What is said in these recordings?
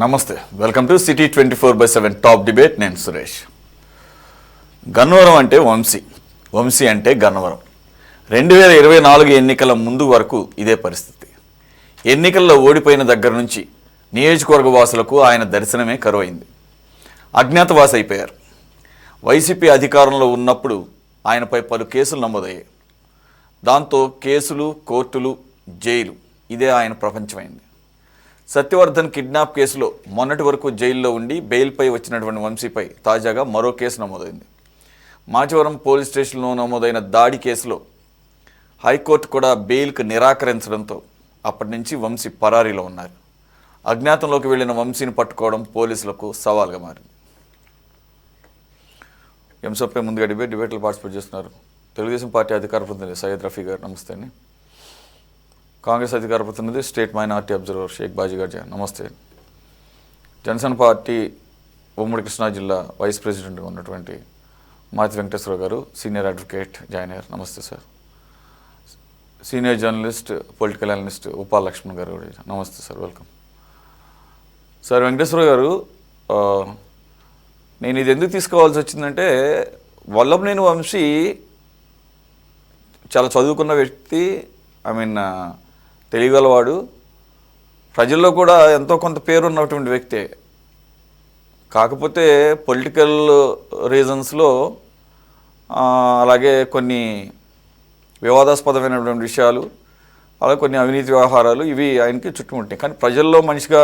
నమస్తే, welcome to city 24/7 top debate. నేను సురేష్. గన్నవరం అంటే వంశీ అంటే గన్నవరం. 2024 ఎన్నికల ముందు వరకు ఇదే పరిస్థితి. ఎన్నికల్లో ఓడిపోయిన దగ్గర నుంచి నియోజకవర్గ వాసులకు ఆయన దర్శనమే కరువైంది. అజ్ఞాతవాసి అయిపోయారు. వైసీపీ అధికారంలో ఉన్నప్పుడు ఆయనపై పలు కేసులు నమోదయ్యాయి. దాంతో కేసులు, కోర్టులు, జైలు ఇదే ఆయన ప్రపంచమైంది. సత్యవర్ధన్ కిడ్నాప్ కేసులో మొన్నటి వరకు జైల్లో ఉండి బెయిల్పై వచ్చినటువంటి వంశీపై తాజాగా మరో కేసు నమోదైంది. మాచవరం పోలీస్ స్టేషన్లో నమోదైన దాడి కేసులో హైకోర్టు కూడా బెయిల్కు నిరాకరించడంతో అప్పటి నుంచి వంశీ పరారీలో ఉన్నారు. అజ్ఞాతంలోకి వెళ్లిన వంశీని పట్టుకోవడం పోలీసులకు సవాల్గా మారింది. ఎంసోపై ముందుగా డిబేట్లో పార్టిసిపేట్ చేస్తున్నారు తెలుగుదేశం పార్టీ అధికార ప్రతినిధి సయ్యద్ రఫీ గారు, నమస్తే అండి. కాంగ్రెస్ అధికార ప్రతినిధి state minority observer Sheikh Baji గారు, నమస్తే. జనసేన పార్టీ ఉమ్మడి కృష్ణా జిల్లా వైస్ ప్రెసిడెంట్గా ఉన్నటువంటి మాతి వెంకటేశ్వర గారు, సీనియర్ అడ్వకేట్ జాయిన్ అయ్యారు, నమస్తే sir. Senior journalist, political analyst Upala Lakshman గారు, నమస్తే సార్, వెల్కమ్. సార్ వెంకటేశ్వర గారు, నేను ఇది ఎందుకు తీసుకోవాల్సి వచ్చిందంటే, వల్లభనేని వంశీ చాలా చదువుకున్న వ్యక్తి, తెలియగలవాడు, ప్రజల్లో కూడా ఎంతో కొంత పేరు ఉన్నటువంటి వ్యక్తే. కాకపోతే పొలిటికల్ రీజన్స్లో అలాగే కొన్ని వివాదాస్పదమైనటువంటి విషయాలు, అలాగే కొన్ని అవినీతి వ్యవహారాలు ఇవి ఆయనకి చుట్టుముట్టాయి. కానీ ప్రజల్లో మనిషిగా,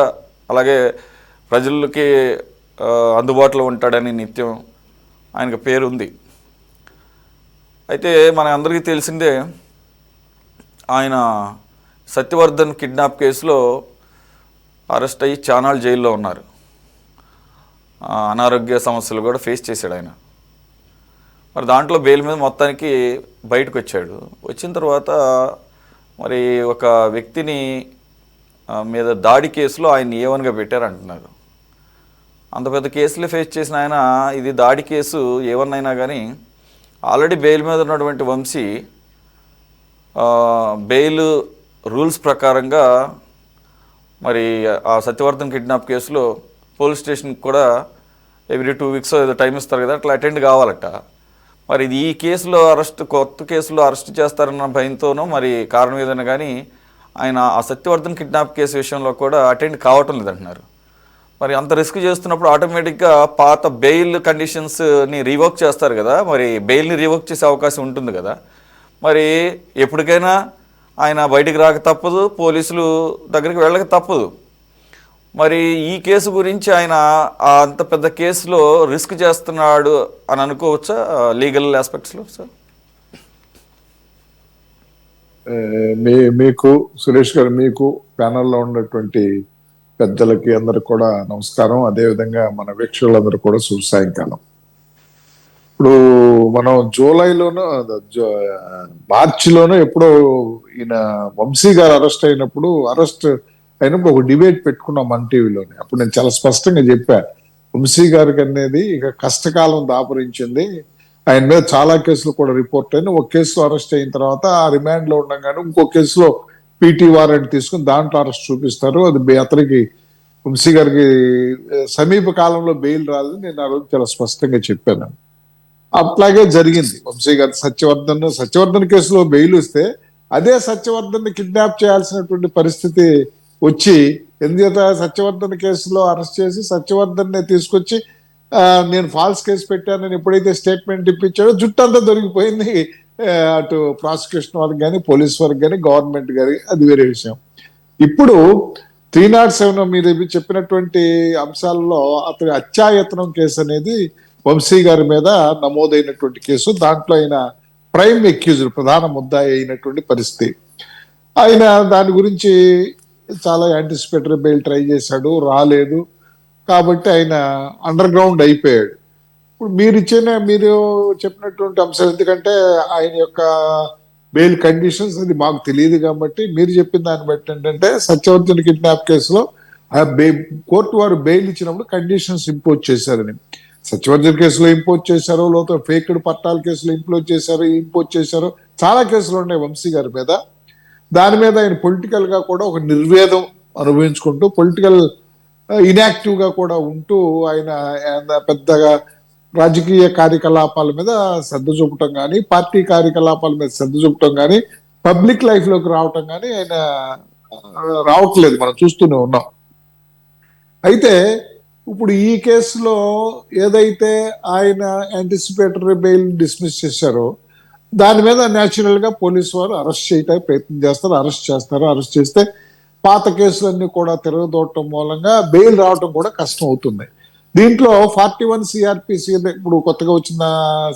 అలాగే ప్రజలకి అందుబాటులో ఉంటాడని నిత్యం ఆయనకు పేరు ఉంది. అయితే మన అందరికీ తెలిసిందే, ఆయన సత్యవర్ధన్ కిడ్నాప్ కేసులో అరెస్ట్ అయ్యి చానాళ్ళు జైల్లో ఉన్నారు. అనారోగ్య సమస్యలు కూడా ఫేస్ చేశాడు ఆయన. మరి దాంట్లో బెయిల్ మీద మొత్తానికి బయటకు వచ్చాడు. వచ్చిన తర్వాత మరి ఒక వ్యక్తిని మీద దాడి కేసులో ఆయన ఏవన్గా పెట్టారంటున్నారు. అంత పెద్ద కేసులే ఫేస్ చేసిన ఆయన ఇది దాడి కేసు ఏవన్నైనా కానీ ఆల్రెడీ బెయిల్ మీద ఉన్నటువంటి వంశీ బెయిల్ రూల్స్ ప్రకారంగా మరి ఆ సత్యవర్ధన్ కిడ్నాప్ కేసులో పోలీస్ స్టేషన్కి కూడా ఎవ్రీ 2 వీక్స్ ఏదో టైం ఇస్తారు కదా, అట్లా అటెండ్ కావాలట. మరి ఇది ఈ కేసులో కొత్త కేసులో అరెస్ట్ చేస్తారన్న భయంతోనో మరి కారణం ఏదైనా కానీ ఆయన ఆ సత్యవర్ధన్ కిడ్నాప్ కేసు విషయంలో కూడా అటెండ్ కావటం లేదంటున్నారు. మరి అంత రిస్క్ చేస్తున్నప్పుడు ఆటోమేటిక్గా పాత బెయిల్ కండిషన్స్ని రివోక్ చేస్తారు కదా, మరి బెయిల్ని రివోక్ చేసే అవకాశం ఉంటుంది కదా. మరి ఎప్పటికైనా ఆయన బయటికి రాక తప్పదు, పోలీసులు దగ్గరికి వెళ్ళక తప్పదు. మరి ఈ కేసు గురించి ఆయన అంత పెద్ద కేసులో రిస్క్ చేస్తున్నాడు అని అనుకోవచ్చా లీగల్ ఆస్పెక్ట్స్లో సార్? మీకు సురేష్ గారు, మీకు ప్యానల్లో ఉన్నటువంటి పెద్దలకి అందరికి కూడా నమస్కారం. అదేవిధంగా మన వీక్షకులందరూ కూడా శుభ సాయంకాలం. ఇప్పుడు మనం జూలైలోనో మార్చిలోనో ఎప్పుడో ఈయన వంశీ గారు అరెస్ట్ అయినప్పుడు ఒక డిబేట్ పెట్టుకున్నాం మన టీవీలోనే. అప్పుడు నేను చాలా స్పష్టంగా చెప్పాను, వంశీ గారికి అనేది ఇక కష్టకాలం దాపురించింది. ఆయన మీద చాలా కేసులు కూడా రిపోర్ట్ అయినా, ఒక కేసులో అరెస్ట్ అయిన తర్వాత ఆ రిమాండ్ లో ఉండగానే ఇంకో కేసులో పీటీ వారెంట్ తీసుకుని దాంట్లో అరెస్ట్ చూపిస్తారు. అది అతనికి వంశీ గారికి సమీప కాలంలో బెయిల్ రాదు. నేను ఆ రోజు చాలా స్పష్టంగా చెప్పాను. అట్లాగే జరిగింది. వంశీ గారు సత్యవర్ధన్ కేసులో బెయిల్ వస్తే అదే సత్యవర్ధన్ కిడ్నాప్ చేయాల్సినటువంటి పరిస్థితి వచ్చి, ఎందుకంటే సత్యవర్ధన్ కేసులో అరెస్ట్ చేసి సత్యవర్ధన్ తీసుకొచ్చి నేను ఫాల్స్ కేసు పెట్టానని ఎప్పుడైతే స్టేట్మెంట్ ఇప్పించాడో జుట్టంతా దొరికిపోయింది. అటు ప్రాసిక్యూషన్ వాళ్ళకి కానీ, పోలీస్ వారికి కానీ, గవర్నమెంట్ కానీ, అది వేరే విషయం. ఇప్పుడు 307 మీరు చెప్పినటువంటి అంశాలలో అతని హత్యాయత్నం కేసు అనేది వంశీ గారి మీద నమోదైనటువంటి కేసు. దాంట్లో ఆయన ప్రైమ్ అక్యూజ్డ్, ప్రధాన ముద్దాయి అయినటువంటి పరిస్థితి. ఆయన దాని గురించి చాలా యాంటిసిపేటరీ బెయిల్ ట్రై చేశాడు, రాలేదు. కాబట్టి ఆయన అండర్ గ్రౌండ్ అయిపోయాడు. ఇప్పుడు మీరు చెప్పినటువంటి అంశం, ఎందుకంటే ఆయన యొక్క బెయిల్ కండిషన్స్ అది మాకు తెలియదు కాబట్టి మీరు చెప్పిన దాన్ని బట్టి ఏంటంటే, సత్యవర్ధన్ కిడ్నాప్ కేసులో కోర్టు వారు బెయిల్ ఇచ్చినప్పుడు కండిషన్స్ ఇంపోజ్ చేశారని. సత్యవర్ధన్ కేసులో ఇంపోజ్ చేశారు, లోతో ఫేక్డ్ పట్టాల కేసులో ఇంపోజ్ చేశారు, చాలా కేసులు ఉన్నాయి వంశీ గారి మీద. దాని మీద ఆయన పొలిటికల్ గా కూడా ఒక నిర్వేదం అనుభవించుకుంటూ పొలిటికల్ ఇనాక్టివ్ గా కూడా ఉంటూ ఆయన పెద్దగా రాజకీయ కార్యకలాపాల మీద శ్రద్ధ చూపటం కానీ, పార్టీ కార్యకలాపాల మీద శ్రద్ధ చూపటం కానీ, పబ్లిక్ లైఫ్ లోకి రావటం కానీ ఆయన రావట్లేదు, మనం చూస్తూనే ఉన్నాం. అయితే ఇప్పుడు ఈ కేసులో ఏదైతే ఆయన యాంటిసిపేటరీ బెయిల్ డిస్మిస్ చేశారో దాని మీద న్యాచురల్ గా పోలీసు వారు అరెస్ట్ చేయడానికి ప్రయత్నం చేస్తారు, అరెస్ట్ చేస్తారు. అరెస్ట్ చేస్తే పాత కేసులన్నీ కూడా తిరగదోడటం మూలంగా బెయిల్ రావటం కూడా కష్టం అవుతుంది. దీంట్లో 41 సిఆర్పిసి ఇప్పుడు కొత్తగా వచ్చిన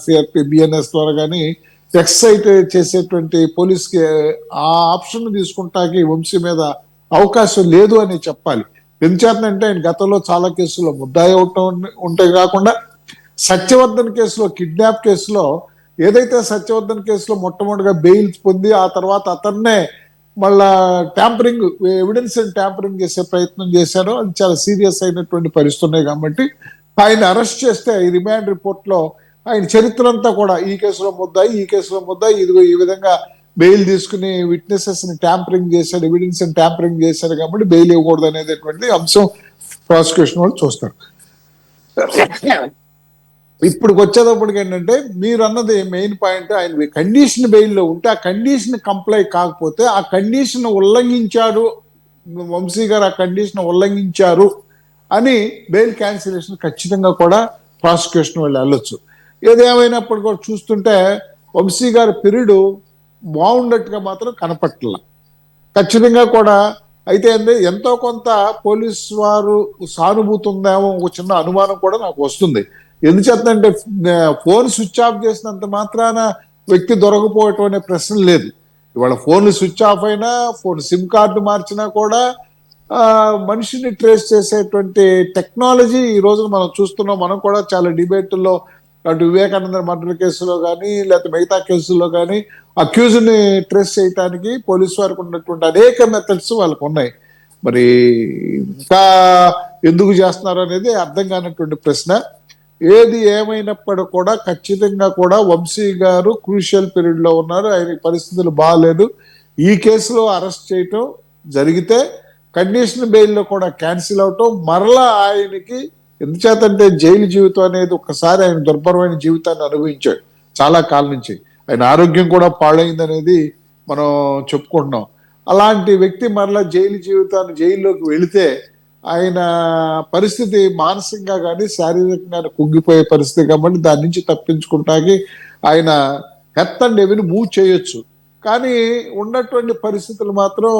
సిఆర్పి బిఎన్ఎస్ ద్వారా కానీ ఎక్సైట్ చేసేటువంటి పోలీస్కి ఆ ఆప్షన్ తీసుకుంటాకి వంశీ మీద అవకాశం లేదు అని చెప్పాలి. ఎందుచేతంటే ఆయన గతంలో చాలా కేసుల్లో ముద్దాయి అవటం ఉంటే కాకుండా సత్యవర్ధన్ కేసులో, కిడ్నాప్ కేసులో ఏదైతే సత్యవర్ధన్ కేసులో మొట్టమొదటిగా బెయిల్ పొంది ఆ తర్వాత అతన్నే మళ్ళా ట్యాంపరింగ్, ఎవిడెన్స్ ట్యాంపరింగ్ చేసే ప్రయత్నం చేశారో అది చాలా సీరియస్ అయినటువంటి పరిస్థితి ఉన్నాయి. కాబట్టి ఆయన అరెస్ట్ చేస్తే ఈ రిమాండ్ రిపోర్ట్ లో ఆయన చరిత్ర అంతా కూడా ఈ కేసులో ముద్దాయి, ఈ కేసులో ముద్దాయి, ఇదిగో ఈ విధంగా బెయిల్ తీసుకుని విట్నెసెస్ ని ట్యాంపరింగ్ చేశాడు, ఎవిడెన్స్ ని ట్యాంపరింగ్ చేశాడు కాబట్టి బెయిల్ ఇవ్వకూడదు అనేటువంటి అంశం ప్రాసిక్యూషన్ వాళ్ళు చూస్తారు. ఇప్పుడు వచ్చేటప్పటికి ఏంటంటే మీరు అన్నది మెయిన్ పాయింట్, ఆయన కండిషన్ బెయిల్లో ఉంటే ఆ కండిషన్ కంప్లై కాకపోతే ఆ కండిషన్ ఉల్లంఘించాడు వంశీ గారు, ఆ కండిషన్ ఉల్లంఘించారు అని బెయిల్ క్యాన్సిలేషన్ ఖచ్చితంగా కూడా ప్రాసిక్యూషన్ వాళ్ళు వెళ్ళొచ్చు. ఏదేమైనప్పుడు కూడా చూస్తుంటే వంశీ గారి పీరియడ్ బాగుండట్టుగా మాత్రం కనపట్ల ఖచ్చితంగా కూడా. అయితే ఎంతో కొంత పోలీస్ వారు సానుభూతి ఉందేమో ఒక చిన్న అనుమానం కూడా నాకు వస్తుంది. ఎందుచేతంటే ఫోన్ స్విచ్ ఆఫ్ చేసినంత మాత్రాన వ్యక్తి దొరకపోవటం అనే ప్రశ్న లేదు. ఇవాళ ఫోన్ స్విచ్ ఆఫ్ అయినా, ఫోన్ సిమ్ కార్డు మార్చినా కూడా మనిషిని ట్రేస్ చేసేటువంటి టెక్నాలజీ ఈ రోజున మనం చూస్తున్నాం. మనం కూడా చాలా డిబేట్లో అటు వివేకానంద మర్డర్ కేసులో కానీ లేకపోతే మిగతా కేసుల్లో కానీ అక్యూజ్ ని ట్రేస్ చేయడానికి పోలీసు వారికి ఉన్నటువంటి అనేక మెథడ్స్ వాళ్ళకు ఉన్నాయి. మరి ఇంకా ఎందుకు చేస్తున్నారు అనేది అర్థం కానటువంటి ప్రశ్న. ఏది ఏమైనప్పటికీ కూడా ఖచ్చితంగా కూడా వంశీ గారు క్రూషియల్ పీరియడ్ లో ఉన్నారు, ఆయన పరిస్థితులు బాగాలేదు. ఈ కేసులో అరెస్ట్ చేయటం జరిగితే కండిషన్ బెయిల్లో కూడా క్యాన్సిల్ అవటం, మరలా ఆయనకి ఎందుచేతంటే జైలు జీవితం అనేది ఒక్కసారి ఆయన దుర్భరమైన జీవితాన్ని అనుభవించాడు చాలా కాలం నుంచి, ఆయన ఆరోగ్యం కూడా పాడైంది అనేది మనం చెప్పుకుంటున్నాం. అలాంటి వ్యక్తి మరలా జైలు జీవితాన్ని, జైల్లోకి వెళితే ఆయన పరిస్థితి మానసికంగా కానీ శారీరకంగా కుంగిపోయే పరిస్థితి కాబట్టి దాని నుంచి తప్పించుకుంటాకి ఆయన హెత్ అండ్ ఎవరిని మూవ్ చేయొచ్చు. కానీ ఉన్నటువంటి పరిస్థితులు మాత్రం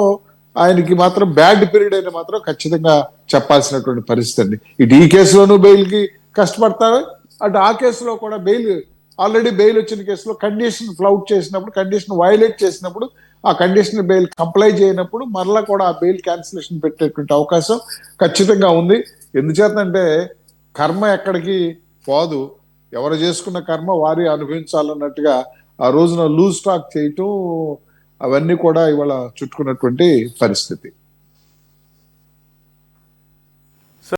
ఆయనకి మాత్రం బ్యాడ్ పీరియడ్ అయినా మాత్రం ఖచ్చితంగా చెప్పాల్సినటువంటి పరిస్థితి అండి. ఇటు ఈ కేసులోనూ బెయిల్కి కష్టపడతారు, అటు ఆ కేసులో కూడా ఆల్రెడీ బెయిల్ వచ్చిన కేసులో కండిషన్ ఫ్లౌట్ చేసినప్పుడు, కండిషన్ వైలేట్ చేసినప్పుడు, ఆ కండిషన్ బెయిల్ కంప్లై చేయనప్పుడు మరలా కూడా ఆ బెయిల్ క్యాన్సిలేషన్ పెట్టేటువంటి అవకాశం ఖచ్చితంగా ఉంది. ఎందుచేతంటే కర్మ ఎక్కడికి పోదు, ఎవరు చేసుకున్న కర్మ వారి అనుభవించాలన్నట్టుగా ఆ రోజున లూజ్ టాక్ చేయటం అవన్నీ కూడా ఇవాళ చుట్టుకున్నటువంటి పరిస్థితి.